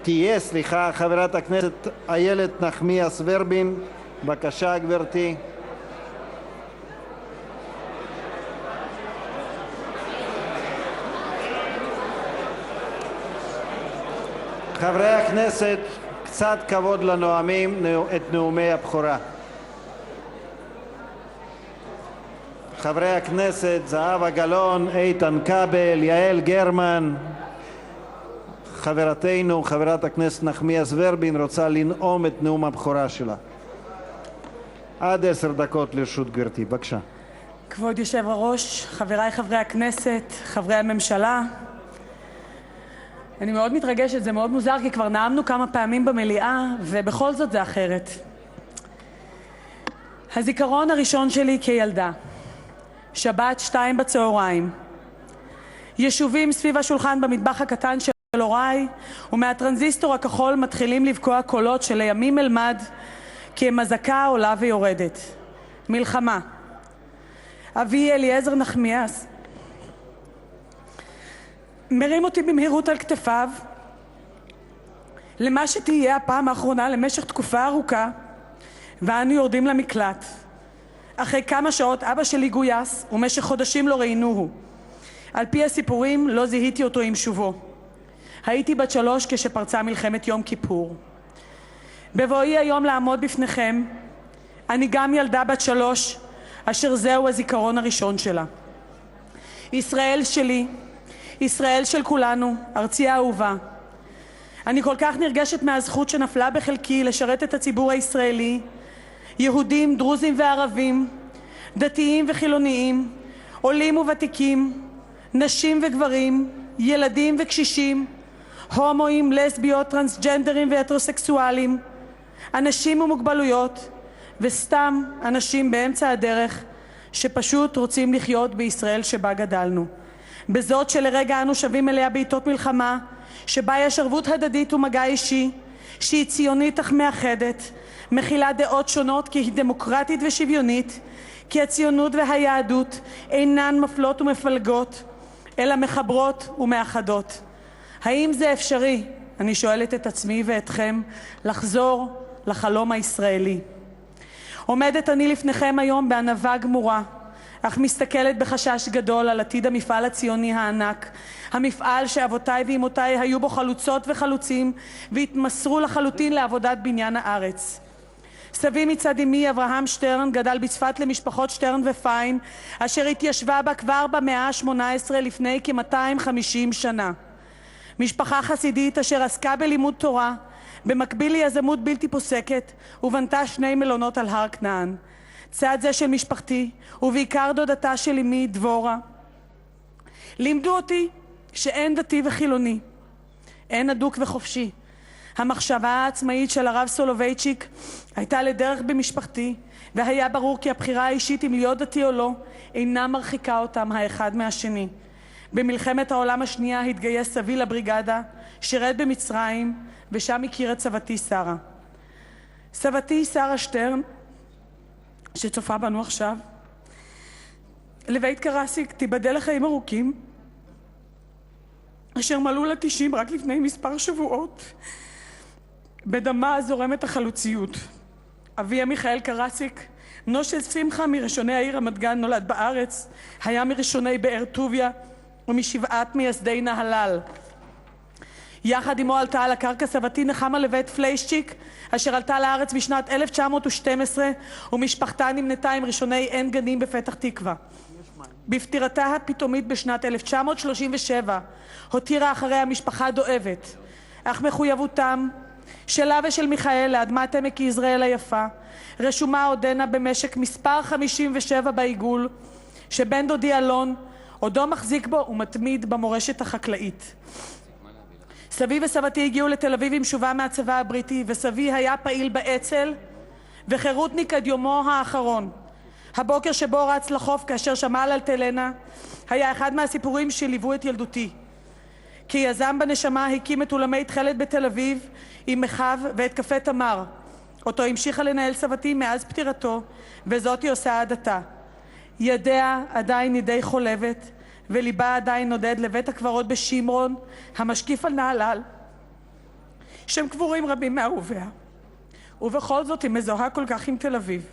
תהיה חברת הכנסת איילת נחמיאס ורבין. בבקשה, גברתי. חברי הכנסת, קצת כבוד לנואמים את נאומי הבכורה. חברי הכנסת זהבה גלאון, איתן כבל, יעל גרמן. חברתנו חברת הכנסת נחמיאס ורבין רוצה לנאום את נאום הבכורה שלה. עד 10 דקות לרשות גברתי, בבקשה. כבוד יושב-ראש, חבריי חברי הכנסת, חברי הממשלה, אני מאוד מתרגשת, זה מאוד מוזר כי כבר נאמנו כמה פעמים במליאה ובכל זאת זה אחרת. הזיכרון הראשון שלי כילדה, שבת 2 בצהריים, יישובים סביב השולחן במטבח הקטן של הוריי, ומהטרנזיסטור הכחול מתחילים לבקוע קולות שלימים אלמד כי הם אזעקה עולה ויורדת. מלחמה. אבי אליעזר נחמיאס מרים אותי במהירות על כתפיו למה שתהיה הפעם האחרונה למשך תקופה ארוכה, ואנו יורדים למקלט. אחרי כמה שעות אבא שלי גויס ומשך חודשים לא ראינוהו. על פי הסיפורים לא זיהיתי אותו עם שובו. הייתי בת 3 כשפרצה מלחמת יום כיפור. בבואי היום לעמוד בפניכם, אני גם ילדה בת 3 אשר זהו הזיכרון הראשון שלה. ישראל שלי, ישראל של כולנו, ארצי האהובה. אני כל כך נרגשת מהזכות שנפלה בחלקי לשרת את הציבור הישראלי, יהודים, דרוזים וערבים, דתיים וחילוניים, עולים וותיקים, נשים וגברים, ילדים וקשישים, הומואים, לסביות, טרנסג'נדרים והטרוסקסואלים, אנשים ומוגבלויות, וסתם אנשים באמצע הדרך שפשוט רוצים לחיות בישראל שבה גדלנו. בזאת שלרגע אנו שווים אליה בעיתות מלחמה, שבה יש ערבות הדדית ומגע אישי, שהיא ציונית אך מאחדת, מכילה דעות שונות כי היא דמוקרטית ושוויונית, כי הציונות והיהדות אינן מפלות ומפלגות, אלא מחברות ומאחדות. האם זה אפשרי, אני שואלת את עצמי ואתכם, לחזור לחלום הישראלי? עומדת אני לפניכם היום בענווה גמורה, אך מסתכלת בחשש גדול על עתיד המפעל הציוני הענק, המפעל שאבותיי ואמותיי היו בו חלוצות וחלוצים והתמסרו לחלוטין לעבודת בניין הארץ. סבי מצד אמי אברהם שטרן גדל בצפת למשפחות שטרן ופיין, אשר התיישבה בה כבר במאה ה-18 לפני כ-250 שנה. משפחה חסידית אשר עסקה בלימוד תורה, במקביל ליזמות בלתי פוסקת, ובנתה 2 מלונות על הר כנען. צד זה של משפחתי, ובעיקר דודתה של אמי דבורה, לימדו אותי שאין דתי וחילוני, אין אדוק וחופשי. המחשבה העצמאית של הרב סולובייצ'יק הייתה לדרך במשפחתי, והיה ברור כי הבחירה האישית אם להיות דתי או לא אינה מרחיקה אותם האחד מהשני. במלחמת העולם השנייה התגייס סבי לבריגדה, שירת במצרים, ושם הכיר את סבתי שרה. סבתי שרה שטרן, שצופה בנו עכשיו, לבית קרסיק, תיבדל לחיים ארוכים, אשר מלאו לה 90 רק לפני מספר שבועות. בדמה זורמת החלוציות. אביה מיכאל קרסיק, בנו של שמחה מראשוני העיר רמת גן, נולד בארץ, היה מראשוני באר טוביה ומשבעת מייסדי נהלל. יחד עמו עלתה על הקרקע סבתי נחמה לבית פליישצ'יק, אשר עלתה לארץ בשנת 1912, ומשפחתה נמנתה עם ראשוני עין גנים בפתח תקווה. בפטירתה הפתאומית בשנת 1937 הותירה אחריה משפחה דואבת, אך מחויבותם שלה ושל מיכאל לאדמת עמק יזרעאל היפה רשומה עודנה במשק מספר 57 בעיגול, שבן דודי אלון עודו מחזיק בו ומתמיד במורשת החקלאית. סבי וסבתי הגיעו לתל אביב עם שובה מהצבא הבריטי, וסבי היה פעיל באצ"ל וחירותניק עד יומו האחרון. הבוקר שבו רץ לחוף כאשר שמע על אלטלנה היה אחד מהסיפורים שליוו את ילדותי. כיזם בנשמה הקים את אולמי תכלת בתל אביב עם אחיו ואת קפה תמר, אותו המשיכה לנהל סבתי מאז פטירתו, וזאת היא עושה עד עתה. ידיה עדיין ידי חולבת, וליבה עדיין נודד לבית הקברות בשמרון, המשקיף על נהלל, שם קבורים רבים מאהוביה. ובכל זאת היא מזוהה כל כך עם תל אביב.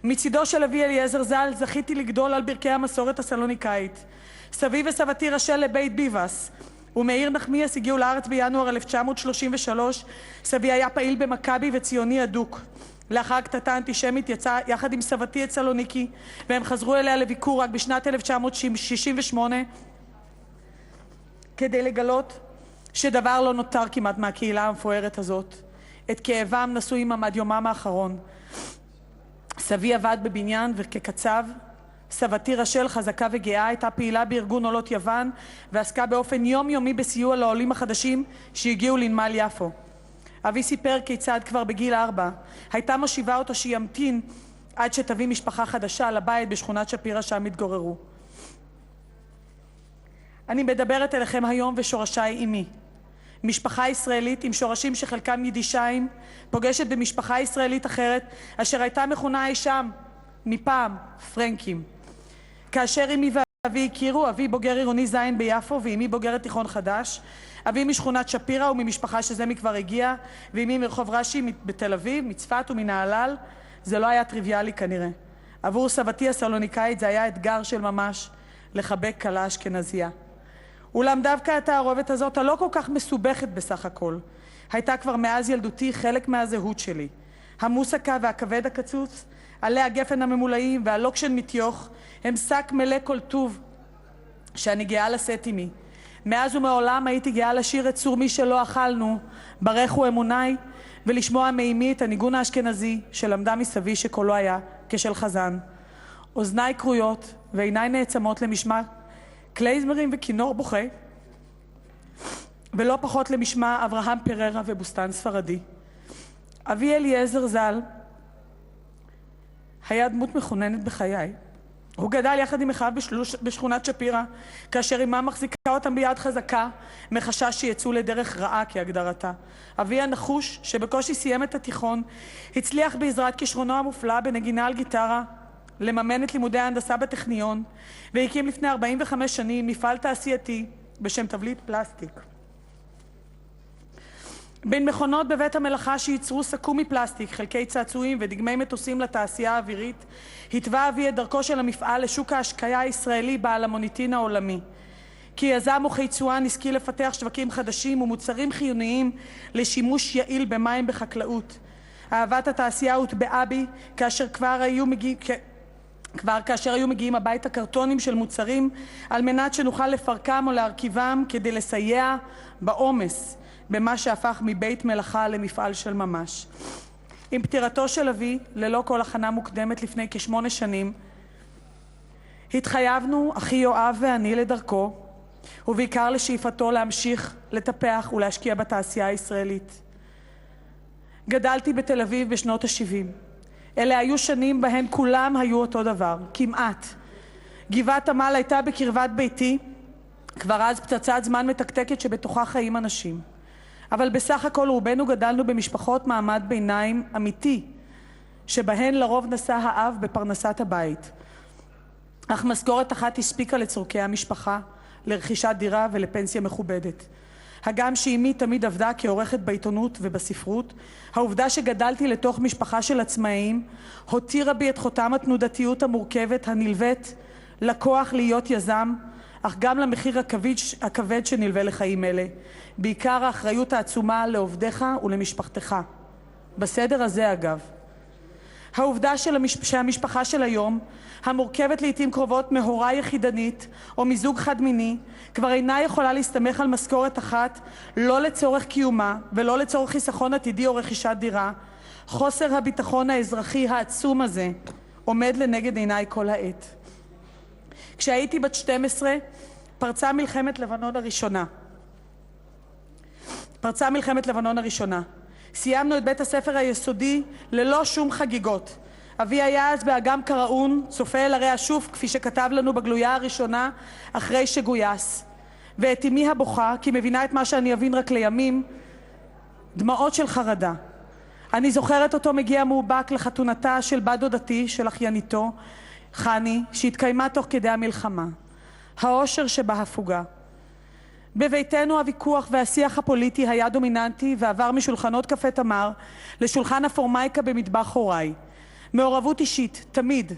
מצידו של אבי אליעזר ז"ל זכיתי לגדול על ברכי המסורת הסלוניקאית. סבי וסבתי רשל לבית ביבס ומאיר נחמיאס הגיעו לארץ בינואר 1933. סבי היה פעיל במכבי וציוני אדוק. לאחר קטטה אנטישמית יצא יחד עם סבתי את סלוניקי, והם חזרו אליה לביקור רק בשנת 1968 כדי לגלות שדבר לא נותר כמעט מהקהילה המפוארת הזאת. את כאבם נשאו עמם עד יומם האחרון. סבי עבד בבניין וכקצב. סבתי רשל, חזקה וגאה, הייתה פעילה בארגון עולות יוון ועסקה באופן יומיומי בסיוע לעולים החדשים שהגיעו לנמל יפו. אבי סיפר כיצד כבר בגיל 4 הייתה מושיבה אותו שימתין עד שתביא משפחה חדשה לבית בשכונת שפירא שם התגוררו. אני מדברת אליכם היום ושורשיי עימי. משפחה ישראלית עם שורשים שחלקם יידישיים פוגשת במשפחה ישראלית אחרת אשר הייתה מכונה אי שם מפעם פרנקים. כאשר אמי ואבי הכירו, אבי בוגר עירוני זין ביפו ואמי בוגרת תיכון חדש. אבי משכונת שפירא וממשפחה שזה מכבר הגיע, ואמי מרחוב רש"י בתל אביב, מצפת ומנהלל. זה לא היה טריוויאלי כנראה. עבור סבתי הסלוניקאית זה היה אתגר של ממש לחבק כלה אשכנזייה. אולם דווקא התערובת הזאת, הלא כל כך מסובכת בסך הכל, הייתה כבר מאז ילדותי חלק מהזהות שלי. המוסקה והכבד הקצוץ, עלי הגפן הממולאים והלוקשן מתיוך, הם שק מלא כל טוב שאני גאה לשאת עמי. מאז ומעולם הייתי גאה לשיר את צור מי שלא אכלנו, ברכו אמוני, ולשמוע מאמי את הניגון האשכנזי שלמדה מסבי שקולו היה כשל חזן. אוזניי קרויות ועיניי נעצמות למשמע קלייזמרים וכינור בוכה, ולא פחות למשמע אברהם פררה ובוסתן ספרדי. אבי אליעזר ז"ל היה דמות מכוננת בחיי. הוא גדל יחד עם אחיו בשכונת שפירא, כאשר אמם מחזיקה אותם ביד חזקה, מחשש שיצאו לדרך רעה כהגדרתה. אבי הנחוש, שבקושי סיים את התיכון, הצליח בעזרת כישרונו המופלא בנגינה על גיטרה, לממן את לימודי ההנדסה בטכניון, והקים לפני 45 שנים מפעל תעשייתי בשם תבליט פלסטיק. בין מכונות בבית המלאכה שייצרו סכו"ם מפלסטיק, חלקי צעצועים ודגמי מטוסים לתעשייה האווירית, התווה אבי את דרכו של המפעל לשוק ההשקיה הישראלי בעל המוניטין העולמי. כי יזם וכיצואן השכיל לפתח שווקים חדשים ומוצרים חיוניים לשימוש יעיל במים בחקלאות. אהבת התעשייה הוטבעה בי כאשר היו מגיעים הביתה קרטונים של מוצרים על מנת שנוכל לפרקם או להרכיבם כדי לסייע בעומס במה שהפך מבית מלאכה למפעל של ממש. עם פטירתו של אבי, ללא כל הכנה מוקדמת לפני כ8 שנים, התחייבנו, אחי יואב ואני, לדרכו, ובעיקר לשאיפתו להמשיך לטפח ולהשקיע בתעשייה הישראלית. גדלתי בתל אביב בשנות ה-70. אלה היו שנים בהן כולם היו אותו דבר, כמעט. גבעת עמל הייתה בקרבת ביתי, כבר אז פצצת זמן מתקתקת שבתוכה חיים אנשים. אבל בסך הכל רובנו גדלנו במשפחות מעמד ביניים אמיתי, שבהן לרוב נשא האב בפרנסת הבית. אך משכורת אחת הספיקה לצורכי המשפחה, לרכישת דירה ולפנסיה מכובדת. הגם שאימי תמיד עבדה כעורכת בעיתונות ובספרות, העובדה שגדלתי לתוך משפחה של עצמאים הותירה בי את חותם התנודתיות המורכבת הנלווית לכוח להיות יזם, אך גם למחיר הכבד שנלווה לחיים אלה, בעיקר האחריות העצומה לעובדיך ולמשפחתך. בסדר הזה אגב. העובדה שהמשפחה של היום, המורכבת לעתים קרובות מהורה יחידנית או מזוג חד מיני, כבר אינה יכולה להסתמך על משכורת אחת, לא לצורך קיומה ולא לצורך חיסכון עתידי או רכישת דירה. חוסר הביטחון האזרחי העצום הזה עומד לנגד עיניי כל העת. כשהייתי בת 12 פרצה מלחמת לבנון הראשונה. סיימנו את בית הספר היסודי ללא שום חגיגות. אבי היה אז באגם קראון, צופה אל הרי השוף, כפי שכתב לנו בגלויה הראשונה אחרי שגויס. ואת אמי הבוכה, כי מבינה את מה שאני אבין רק לימים, דמעות של חרדה. אני זוכרת אותו מגיע מאובק לחתונתה של בת דודתי, של אחייניתו, חני, שהתקיימה תוך כדי המלחמה. האושר שבהפוגה. בביתנו הוויכוח והשיח הפוליטי היה דומיננטי ועבר משולחנות קפה תמר לשולחן הפורמייקה במטבח הוריי. מעורבות אישית, תמיד.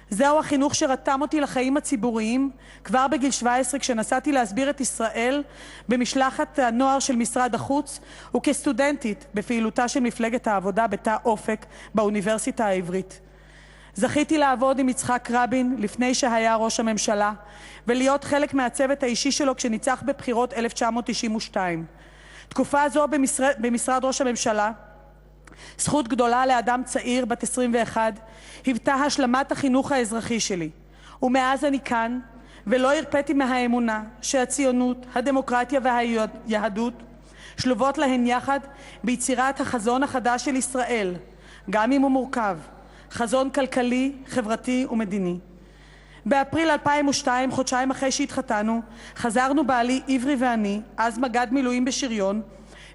זהו החינוך שרתם אותי לחיים הציבוריים כבר בגיל 17 כשנסעתי להסביר את ישראל במשלחת הנוער של משרד החוץ וכסטודנטית בפעילותה של מפלגת העבודה בתא אופק באוניברסיטה העברית. זכיתי לעבוד עם יצחק רבין לפני שהיה ראש הממשלה ולהיות חלק מהצוות האישי שלו כשניצח בבחירות 1992. תקופה זו במשרד ראש הממשלה, זכות גדולה לאדם צעיר בת 21, היוותה השלמת החינוך האזרחי שלי. ומאז אני כאן, ולא הרפאתי מהאמונה שהציונות, הדמוקרטיה והיהדות שלובות להן יחד ביצירת החזון החדש של ישראל, גם אם הוא מורכב, חזון כלכלי, חברתי ומדיני. באפריל 2002, חודשיים אחרי שהתחתנו, חזרנו בעלי עברי ואני, אז מג"ד מילואים בשריון,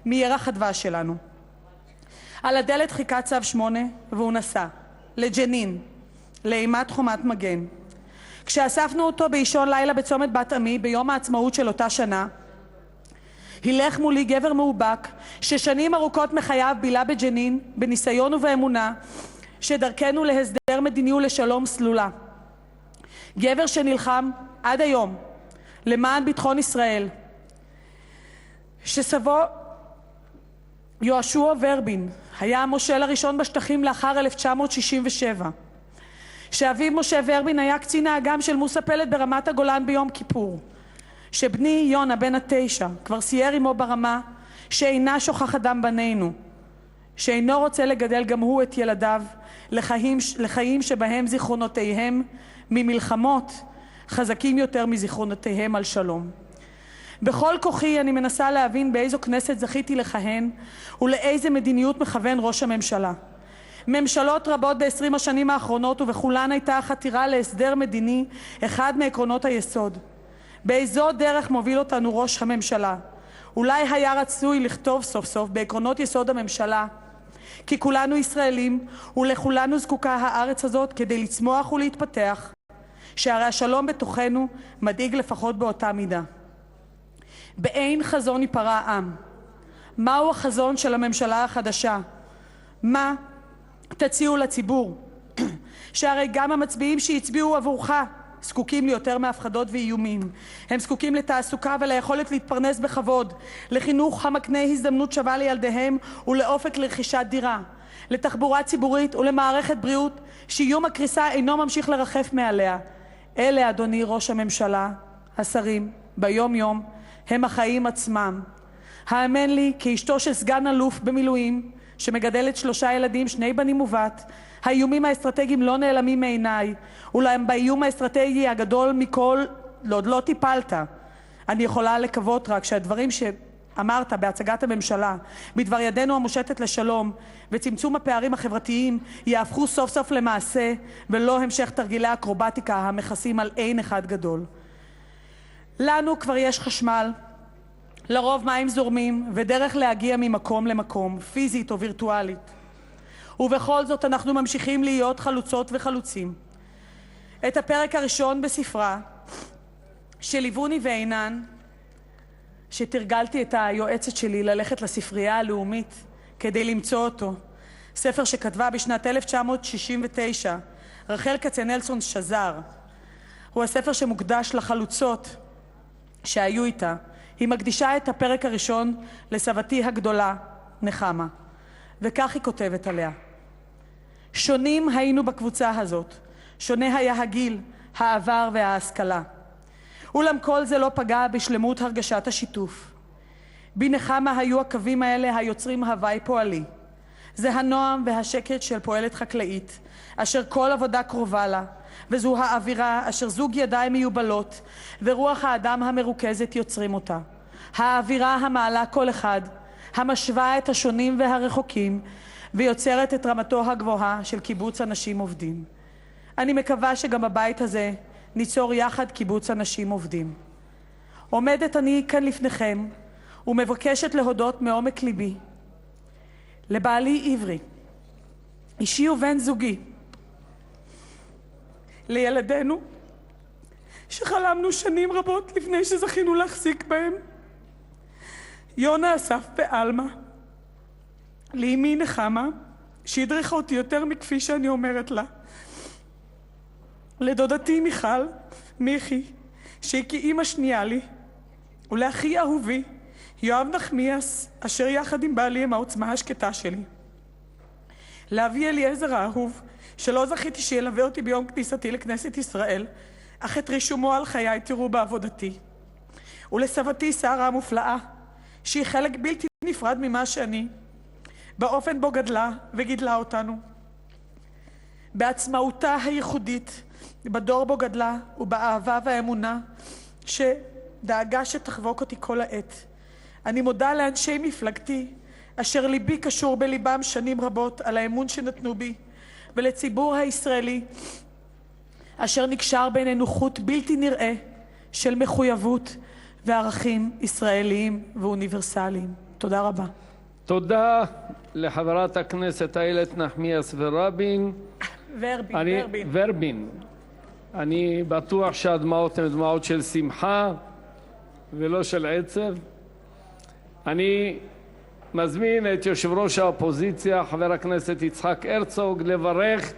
מירח הדבש שלנו. על הדלת חיכה צו 8 והוא נסע לג'נין, לאימת חומת מגן. כשאספנו אותו באישון לילה בצומת בת עמי ביום העצמאות של אותה שנה, הילך מולי גבר מאובק ששנים ארוכות מחייו בילה בג'נין בניסיון ובאמונה שדרכנו להסדר מדיני ולשלום סלולה. גבר שנלחם עד היום למען ביטחון ישראל. שסבו יהושע ורבין היה המושל הראשון בשטחים לאחר 1967. שאביו משה ורבין היה קצין האג"ם של מוסה פלד ברמת הגולן ביום כיפור. שבני יונה בן 9 כבר סייר עמו ברמה שאינה שוכחת דם בנינו. שאינו רוצה לגדל גם הוא את ילדיו לחיים שבהם זיכרונותיהם ממלחמות חזקים יותר מזיכרונותיהם על שלום. בכל כוחי אני מנסה להבין באיזו כנסת זכיתי לכהן ולאיזה מדיניות מכוון ראש הממשלה. ממשלות רבות ב-20 השנים האחרונות ובכולן הייתה החתירה להסדר מדיני אחד מעקרונות היסוד. באיזו דרך מוביל אותנו ראש הממשלה? אולי היה רצוי לכתוב סוף סוף בעקרונות יסוד הממשלה כי כולנו ישראלים ולכולנו זקוקה הארץ הזאת כדי לצמוח ולהתפתח, שהרי השלום בתוכנו מדאיג לפחות באותה מידה. באין חזון ייפרע העם. מהו החזון של הממשלה החדשה? מה תציעו לציבור? שהרי גם המצביעים שהצביעו עבורך זקוקים ליותר מהפחדות ואיומים. הם זקוקים לתעסוקה וליכולת להתפרנס בכבוד, לחינוך המקנה הזדמנות שווה לילדיהם ולאופק לרכישת דירה, לתחבורה ציבורית ולמערכת בריאות שאיום הקריסה אינו ממשיך לרחף מעליה. אלה, אדוני ראש הממשלה, השרים, ביום יום, הם החיים עצמם. האמן לי, כאשתו של סגן אלוף במילואים, שמגדלת 3 ילדים, 2 בנים ובת, האיומים האסטרטגיים לא נעלמים מעיניי, אולם באיום האסטרטגי הגדול מכל עוד לא טיפלת. אני יכולה לקוות רק שהדברים שאמרת בהצגת הממשלה, בדבר ידנו המושטת לשלום וצמצום הפערים החברתיים, יהפכו סוף סוף למעשה, ולא המשך תרגילי אקרובטיקה המכסים על אין אחד גדול. לנו כבר יש חשמל, לרוב מים זורמים ודרך להגיע ממקום למקום, פיזית או וירטואלית. ובכל זאת אנחנו ממשיכים להיות חלוצות וחלוצים. את הפרק הראשון בספרה שליווני ועינן, שתרגלתי את היועצת שלי ללכת לספרייה הלאומית כדי למצוא אותו, ספר שכתבה בשנת 1969 רחל כצנלסון שזר. הוא הספר שמוקדש לחלוצות שהיו איתה. היא מקדישה את הפרק הראשון לסבתי הגדולה, נחמה. וכך היא כותבת עליה: שונים היינו בקבוצה הזאת, שונה היה הגיל, העבר וההשכלה. אולם כל זה לא פגע בשלמות הרגשת השיתוף. בנחמה היו הקווים האלה היוצרים הוואי פועלי. זה הנועם והשקט של פועלת חקלאית, אשר כל עבודה קרובה לה, וזו האווירה אשר זוג ידיים מיובלות ורוח האדם המרוכזת יוצרים אותה. האווירה המעלה כל אחד, המשווה את השונים והרחוקים, ויוצרת את רמתו הגבוהה של קיבוץ אנשים עובדים. אני מקווה שגם בבית הזה ניצור יחד קיבוץ אנשים עובדים. עומדת אני כאן לפניכם ומבקשת להודות מעומק ליבי לבעלי עברי, אישי ובן זוגי, לילדינו שחלמנו שנים רבות לפני שזכינו להחזיק בהם. יונה, אסף ואלמה, לאמי נחמה, שהדריכה אותי יותר מכפי שאני אומרת לה, לדודתי מיכי, שהיא כאימא שנייה לי, ולאחי אהובי, יואב נחמיאס, אשר יחד עם בעלי הם העוצמה השקטה שלי. לאבי אליעזר האהוב, שלא זכיתי שילווה אותי ביום כניסתי לכנסת ישראל, אך את רישומו על חיי תראו בעבודתי. ולסבתי שרה המופלאה, שהיא חלק בלתי נפרד ממה שאני, באופן בו גדלה וגידלה אותנו. בעצמאותה הייחודית, בדור בו גדלה, ובאהבה והאמונה שדאגה שתחבוק אותי כל העת. אני מודה לאנשי מפלגתי, אשר ליבי קשור בליבם שנים רבות על האמון שנתנו בי, ולציבור הישראלי, אשר נקשר בינינו חוט בלתי נראה של מחויבות וערכים ישראליים ואוניברסליים. תודה רבה. תודה לחברת הכנסת איילת נחמיאס ורבין. אני בטוח שהדמעות הן דמעות של שמחה ולא של עצב. אני מזמין את יושב-ראש האופוזיציה, חבר הכנסת יצחק הרצוג, לברך